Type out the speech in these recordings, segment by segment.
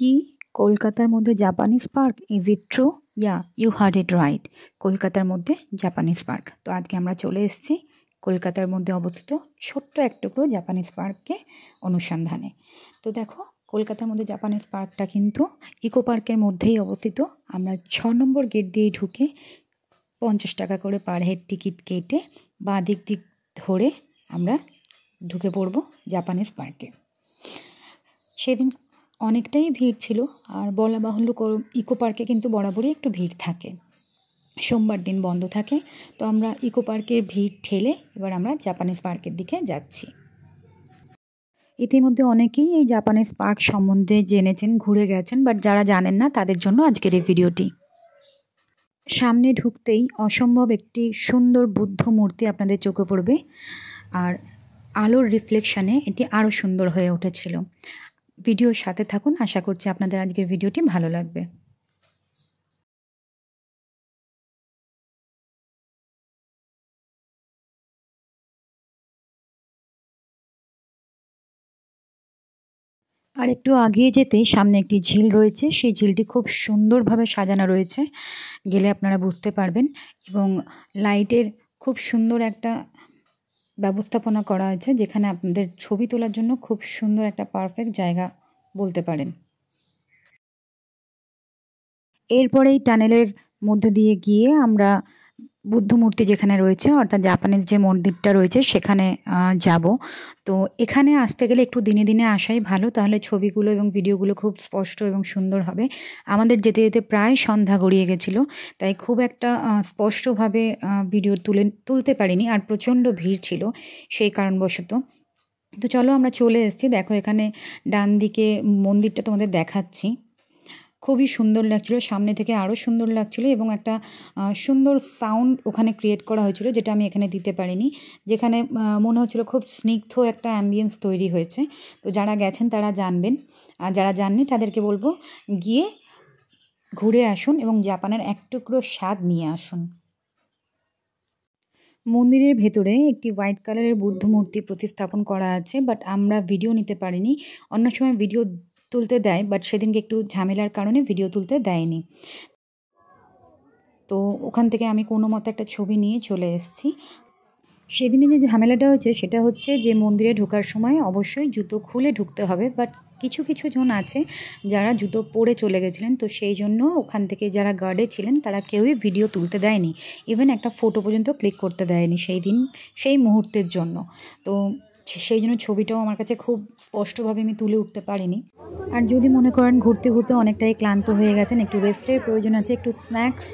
কি কলকাতার মধ্যে Japanese park? Is it true? Yeah, you heard it right. কলকাতার মধ্যে জাপানিজ পার্ক। তো আজকে আমরা চলে এসেছি কলকাতার মধ্যে অবস্থিত ছোট্ট এক টুকরো জাপানিজ পার্কে অনুসন্ধানে। তো দেখো, কলকাতার মধ্যে জাপানিজ পার্কটা কিন্তু ইকো পার্কের মধ্যেই অবস্থিত। আমরা 6 নম্বর গেট দিয়ে ঢুকে 50 টাকা করে পার হেড টিকিট কেটে বাঁ দিক ধরে আমরা ঢুকে পড়ব জাপানিজ পার্কে। সেদিন অনেকটাই ভিড় ছিল, আর বলা বাহুল্য ইকো পার্কে কিন্তু বরাবরই একটু ভিড় থাকে। সোমবার দিন বন্ধ থাকে। তো আমরা ইকো পার্কের ভিড় ঠেলে এবার আমরা জাপানিজ পার্কের দিকে যাচ্ছি। ইতিমধ্যে অনেকেই এই জাপানিজ পার্ক সম্বন্ধে জেনেছেন, ঘুরে গেছেন, বাট যারা জানেন না তাদের জন্য আজকের এই ভিডিওটি। সামনে ঢুকতেই অসম্ভব একটি সুন্দর বুদ্ধ মূর্তি আপনাদের চোখে পড়বে, আর আলোর রিফ্লেকশানে এটি আরও সুন্দর হয়ে উঠেছিল। ভিডিওর সাথে থাকুন, আশা করছি আপনাদের আজকের ভিডিওটি ভালো লাগবে। আর একটু আগিয়ে যেতেই সামনে একটি ঝিল রয়েছে, সেই ঝিলটি খুব সুন্দরভাবে সাজানো রয়েছে, গেলে আপনারা বুঝতে পারবেন। এবং লাইটের খুব সুন্দর একটা ব্যবস্থাপনা করা হয়েছে, যেখানে আপনাদের ছবি তোলার জন্য খুব সুন্দর একটা পারফেক্ট জায়গা বলতে পারেন। এরপরেই টানেলের মধ্যে দিয়ে গিয়ে আমরা বুদ্ধ মূর্তি যেখানে রয়েছে, অর্থাৎ জাপানিজ যে মন্দিরটা রয়েছে সেখানে যাব। তো এখানে আসতে গেলে একটু দিনে দিনে আসাই ভালো, তাহলে ছবিগুলো এবং ভিডিওগুলো খুব স্পষ্ট এবং সুন্দর হবে। আমাদের যেতে যেতে প্রায় সন্ধ্যা গড়িয়ে গেছিলো, তাই খুব একটা স্পষ্টভাবে ভিডিও তুলতে পারিনি, আর প্রচণ্ড ভিড় ছিল সেই কারণবশত। তো চলো আমরা চলে এসেছি। দেখো, এখানে ডান দিকে মন্দিরটা তোমাদের দেখাচ্ছি। খুবই সুন্দর লাগছিল, সামনে থেকে আরও সুন্দর লাগছিল, এবং একটা সুন্দর সাউন্ড ওখানে ক্রিয়েট করা হয়েছিল, যেটা আমি এখানে দিতে পারিনি। যেখানে মনে হচ্ছিল খুব স্নিগ্ধ একটা অ্যাম্বিয়েন্স তৈরি হয়েছে। তো যারা গেছেন তারা জানবেন, আর যারা জাননি তাদেরকে বলবো গিয়ে ঘুরে আসুন এবং জাপানের এক টুকরো স্বাদ নিয়ে আসুন। মন্দিরের ভেতরে একটি হোয়াইট কালারের বুদ্ধ মূর্তি প্রতিস্থাপন করা আছে, বাট আমরা ভিডিও নিতে পারিনি। অন্য সময় ভিডিও তুলতে দেয়, বাট সেদিনকে একটু ঝামেলার কারণে ভিডিও তুলতে দেয়নি। তো ওখান থেকে আমি কোনো মতো একটা ছবি নিয়ে চলে এসেছি। সেদিনে যে ঝামেলাটা হয়েছে সেটা হচ্ছে যে মন্দিরে ঢোকার সময় অবশ্যই জুতো খুলে ঢুকতে হবে, বাট কিছু কিছু জন আছে যারা জুতো পরে চলে গেছিলেন, তো সেই জন্য ওখান থেকে যারা গার্ডে ছিলেন তারা কেউই ভিডিও তুলতে দেয়নি, ইভেন একটা ফটো পর্যন্ত ক্লিক করতে দেয়নি সেই দিন, সেই মুহূর্তের জন্য। তো সেই জন্য ছবিটাও আমার কাছে খুব স্পষ্টভাবে আমি তুলে উঠতে পারিনি। আর যদি মনে করেন ঘুরতে ঘুরতে অনেকটাই ক্লান্ত হয়ে গেছেন, একটু রেস্টের প্রয়োজন আছে, একটু স্ন্যাক্স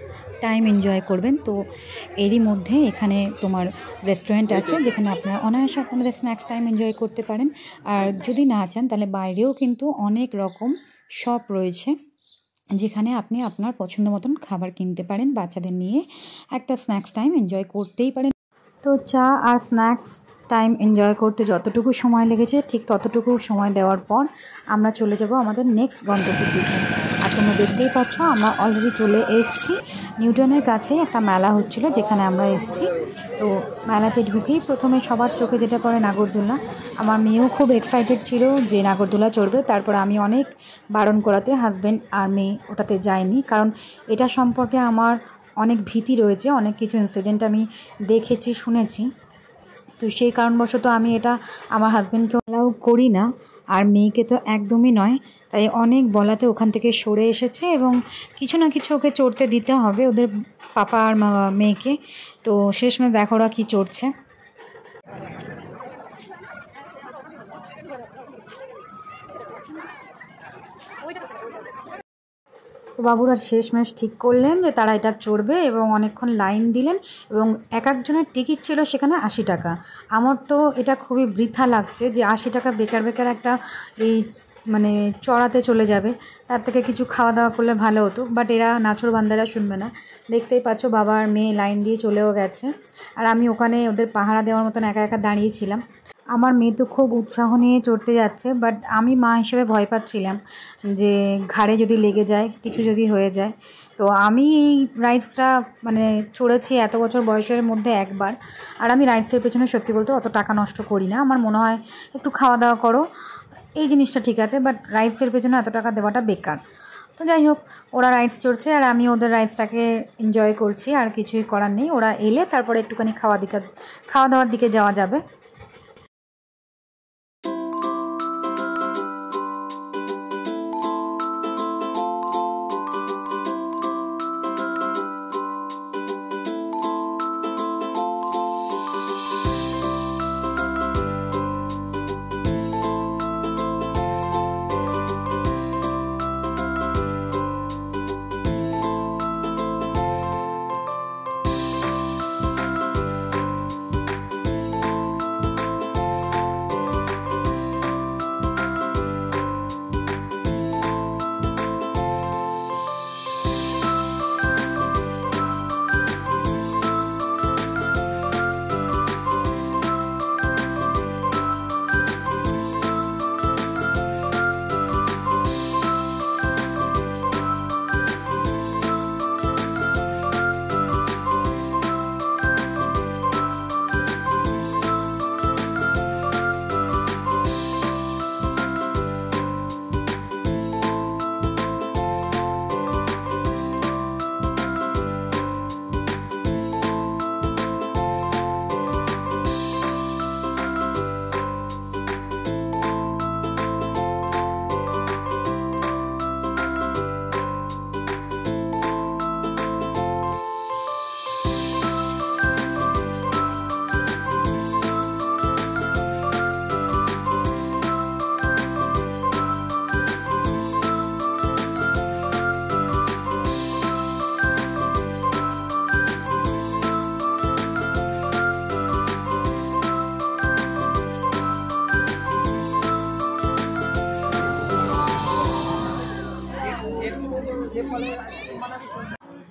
টাইম এনজয় করবেন, তো এরই মধ্যে এখানে তোমার রেস্টুরেন্ট আছে, যেখানে আপনারা অনায়াসে আপনাদের স্ন্যাক্স টাইম এনজয় করতে পারেন। আর যদি না চান তাহলে বাইরেও কিন্তু অনেক রকম শপ রয়েছে, যেখানে আপনি আপনার পছন্দ মতন খাবার কিনতে পারেন, বাচ্চাদের নিয়ে একটা স্ন্যাক্স টাইম এনজয় করতেই পারেন। তো চা আর স্ন্যাক্স টাইম এনজয় করতে যতটুকু সময় লেগেছে, ঠিক ততটুকু সময় দেওয়ার পর আমরা চলে যাব আমাদের নেক্সট গন্তব্যের দিকে। আর তোমরা দেখতেই পাচ্ছ আমরা অলরেডি চলে এসেছি নিউটনের কাছে। একটা মেলা হচ্ছিল যেখানে আমরা এসেছি। তো মেলাতে ঢুকেই প্রথমে সবার চোখে যেটা পড়ে নাগরদোলনা। আমার মেয়েও খুব এক্সাইটেড ছিল যে নাগরদোলা চড়বে। তারপর আমি অনেক বারণ করাতে হাজব্যান্ড আর মেয়ে ওটাতে যায়নি, কারণ এটা সম্পর্কে আমার অনেক ভীতি রয়েছে, অনেক কিছু ইনসিডেন্ট আমি দেখেছি, শুনেছি। তো সেই কারণবশত আমি এটা আমার হাজব্যান্ডকে অ্যালাউ করি না, আর মেয়েকে তো একদমই নয়। তাই অনেক বলাতে ওখান থেকে সরে এসেছে, এবং কিছু না কিছু ওকে চড়তে দিতে হবে ওদের পাপা আর মেয়েকে। তো শেষমেশ দেখো ওরা কী চড়ছে। তো বাবুরা শেষমেশ ঠিক করলেন যে তারা এটা চড়বে, এবং অনেকক্ষণ লাইন দিলেন, এবং এক একজনের টিকিট ছিল সেখানে 80 টাকা। আমার তো এটা খুবই বৃথা লাগছে যে 80 টাকা বেকার বেকার একটা এই মানে চড়াতে চলে যাবে, তার থেকে কিছু খাওয়া দাওয়া করলে ভালো হতো। বাট এরা নাছোড়বান্দারা শুনবে না। দেখতেই পাচ্ছ বাবা আর মেয়ে লাইন দিয়ে চলেও গেছে, আর আমি ওখানে ওদের পাহারা দেওয়ার মতন একা একা দাঁড়িয়েছিলাম। আমার মেয়ে তো খুব উৎসাহ নিয়ে চড়তে যাচ্ছে, বাট আমি মা হিসেবে ভয় পাচ্ছিলাম যে ঘাড়ে যদি লেগে যায়, কিছু যদি হয়ে যায়। তো আমি এই রাইডসটা মানে চড়েছি এত বছর বয়সের মধ্যে একবার, আর আমি রাইডসের পেছনে সত্যি বলতে অত টাকা নষ্ট করি না। আমার মনে হয় একটু খাওয়া দাওয়া করো, এই জিনিসটা ঠিক আছে, বাট রাইডসের পেছনে এত টাকা দেওয়াটা বেকার। তো যাই হোক, ওরা রাইডস চড়ছে আর আমি ওদের রাইডসটাকে এনজয় করছি, আর কিছুই করার নেই। ওরা এলে তারপরে একটুখানি খাওয়া দাওয়ার দিকে যাওয়া যাবে।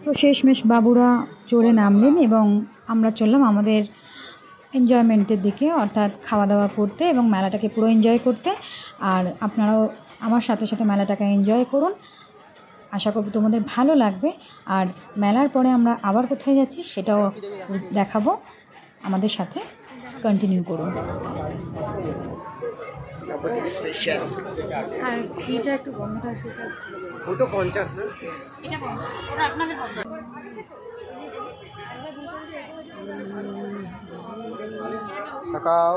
তো শেষমেশ বাবুরা চড়ে নামলেন এবং আমরা চললাম আমাদের এনজয়মেন্টের দিকে, অর্থাৎ খাওয়া দাওয়া করতে এবং মেলাটাকে পুরো এনজয় করতে। আর আপনারাও আমার সাথে সাথে মেলাটাকে এনজয় করুন, আশা করব তোমাদের ভালো লাগবে। আর মেলার পরে আমরা আবার কোথায় যাচ্ছি সেটাও দেখাবো, আমাদের সাথে কন্টিনিউ করুন। আর এটা একটু বন্ধটা ওটা 50 না, এটা 50, ওটা আপনাদের 50। তাকাও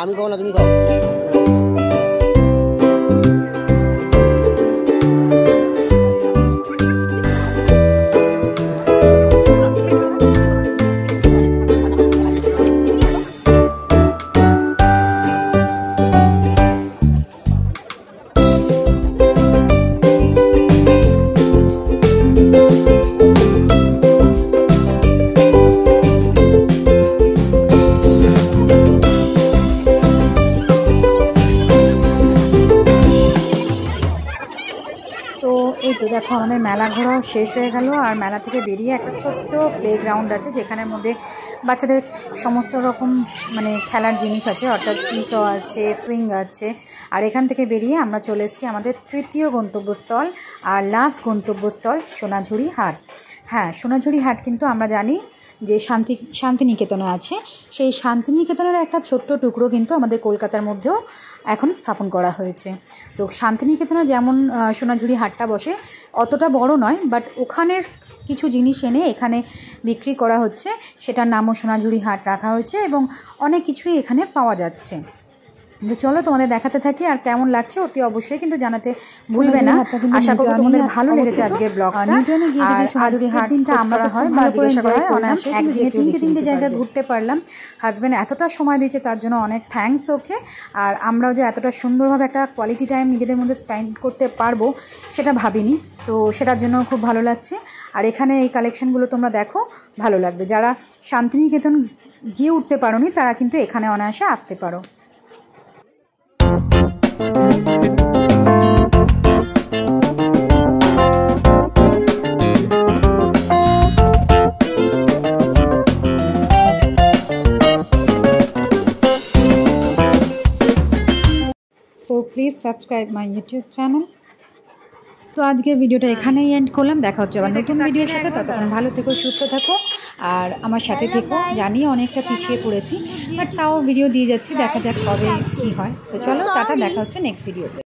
আমি খাও না, তুমি খাও। এই তো দেখো আমাদের মেলা ঘোরাও শেষ হয়ে গেল। আর মেলা থেকে বেরিয়ে একটা ছোট্ট প্লেগ্রাউন্ড আছে যেখানের মধ্যে বাচ্চাদের সমস্ত রকম মানে খেলার জিনিস আছে, অর্থাৎ সিস আছে, সুইং আছে। আর এখান থেকে বেরিয়ে আমরা চলে এসেছি আমাদের তৃতীয় গন্তব্যস্থল আর লাস্ট গন্তব্যস্থল সোনাঝুরি হাট। হ্যাঁ, সোনাঝুরি হাট কিন্তু আমরা জানি যে শান্তিনিকেতনে আছে। সেই শান্তিনিকেতনের একটা ছোট্ট টুকরো কিন্তু আমাদের কলকাতার মধ্যেও এখন স্থাপন করা হয়েছে। তো শান্তিনিকেতনে যেমন সোনাঝুরি হাটটা বসে অতটা বড় নয়, বাট ওখানের কিছু জিনিস এনে এখানে বিক্রি করা হচ্ছে, সেটার নামও সোনাঝুরি হাট রাখা হয়েছে এবং অনেক কিছুই এখানে পাওয়া যাচ্ছে। তো চলো তোমাদের দেখাতে থাকি, আর কেমন লাগছে অতি অবশ্যই কিন্তু জানাতে ভুলবে না। আশা করব তোমাদের ভালো লেগেছে আজকের ব্লগটা। আর আজকের দিনটা আমরা হয় বা জিজ্ঞাসা করা হয় অনায়াসে একদিনে তিনটে জায়গা ঘুরতে পারলাম। হাজব্যান্ড এতটা সময় দিয়েছে তার জন্য অনেক থ্যাঙ্কস ওকে। আর আমরাও যে এতটা সুন্দরভাবে একটা কোয়ালিটি টাইম নিজেদের মধ্যে স্পেন্ড করতে পারবো সেটা ভাবিনি, তো সেটার জন্য খুব ভালো লাগছে। আর এখানে এই কালেকশানগুলো তোমরা দেখো, ভালো লাগবে। যারা শান্তিনিকেতন গিয়ে উঠতে পারোনি তারা কিন্তু এখানে অনায়াসে আসতে পারো। So please subscribe my YouTube channel. তো আজকের ভিডিওটা এখানেই এন্ড করলাম। দেখা হচ্ছে আবার নতুন ভিডিওর সাথে। ততক্ষণ ভালো থেকো, সুস্থ থাকো আর আমার সাথে থেকো। জানি অনেকটা পিছিয়ে পড়েছি, বাট তাও ভিডিও দিয়ে যাচ্ছি, দেখা যাক কবে কী হয়। তো চলো টাটা, দেখা হচ্ছে নেক্সট ভিডিওতে।